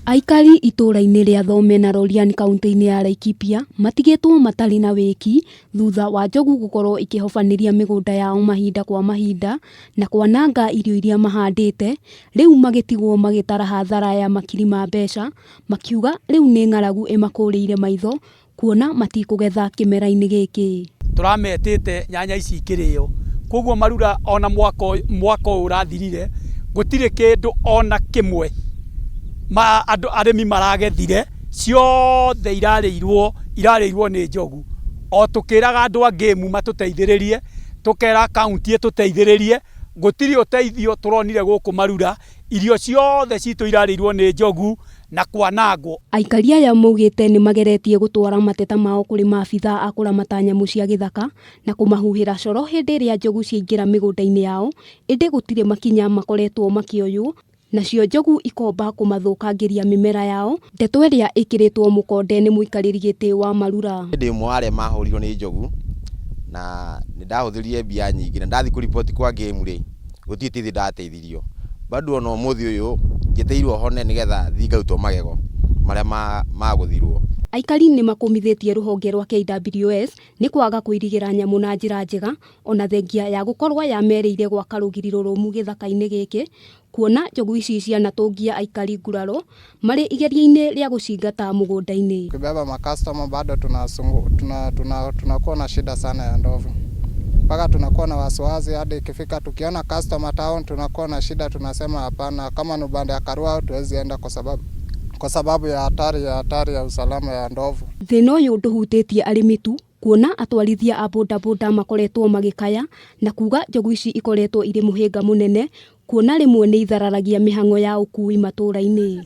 Aikari itũra-inĩ rĩa Thome na Rorian kaunti-inĩ ya Laikipia matigĩtwo matarĩ na wĩki thutha wa njogu gũkorwo ikĩhobanĩria mĩgũnda yao mahinda kwa mahinda na kwananga irio iria mahandĩte, rĩu magĩtigwo magĩtara hathara ya makiri ma mbeca, makiuga rĩu nĩ ng'aragu ĩmakũrĩire maitho kuona matikũgetha kĩmera-inĩ gĩkĩ. Tũrametĩte nyanya ici ikĩrĩo, koguo marura ona mwaka ũyũ ũrathirire gũtirĩ kĩndũ ona kĩmwe andũ arĩmi maragethire, ciothe irarĩirwo nĩ njogu. O tũkĩraga andũ a ngĩmu matũteithĩrĩrie, tũkera kaunti ĩtũteithĩrĩrie, gũtirĩ ũteithio tũronire gũkũ marura, irio ciothe citũ irarĩirwo nĩ njogu na kwanangwo. Aikari aya maugĩte nĩ mageretie gũtwara mateta mao kũrĩ maabitha a kũramata nyamũ cia gĩthaka na kũmahuhĩra coro hĩndĩ ĩrĩa njogu ciaingĩra mĩgũnda-inĩ yao, ĩndĩ gũtirĩ makinya makoretwo makĩoywo, nacio njogu ikomba kũmathũkangĩria mĩmera yao, ndeto ĩrĩa ĩkĩrĩtwo mũkonde nĩ mũikarĩri gĩtĩ wa marura. Hĩndĩ ĩmwe arĩa mahũrirwo nĩ njogu na nĩ ndahũthĩrire mbia nyingĩ na ndathi kũriboti kwa ngĩmu rĩ, gũtirĩ teithio ndateithirio. Bado ona ũmũthĩ ũyũ njeteirwo hone nĩgetha thiĩ ngarutwo magego marĩa magũthirwo. Aikari nĩ makũmithĩtie rũhonge rwa KWS nĩ kwaga kwĩrigĩra nyamũ na njĩra njega, ona thengia ya gũkorwo yamerĩire gwaka rũgiri rũrũmu gĩthaka-inĩ gĩkĩ, kuona njogu ici cianatũngia aikari nguraro marĩ igeria-inĩ rĩa gũcingata mũgũnda-inĩ. Ukibeba makastoma bado tunakuwa na shida sana ya ndovu. Mpaka tunakuwa na wasiwasi hadi ikifika tukiona customer town tunakuwa na shida, tunasema hapana, kama ni bande ya Karua tuwezi enda kwa sababu ya hatari ya usalama ya ndovu. Thĩna ũyũ ndũhutĩtie arĩmi tu, kuona atwarithia a bodaboda makoretwo magĩkaya na kuga njogu ici ikoretwo irĩ mũhĩnga mũnene, kuona rĩmwe nĩ ithararagia mĩhang'o ya ũkui matũra-inĩ.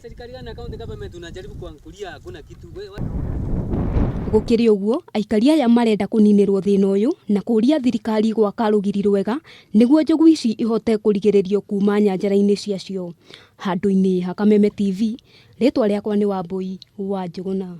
Gũkĩrĩ ũguo, aikari aya marenda kũninĩrwo thĩna ũyũ na kũria thirikari gwaka rũgiri rwega nĩguo njogu ici ihote kũrigĩrĩrio kuma nyanjara-inĩ ciacio. Handũ-inĩ ha Kameme TV, rĩtwa rĩakwa nĩ Wambui wa Njũgũna.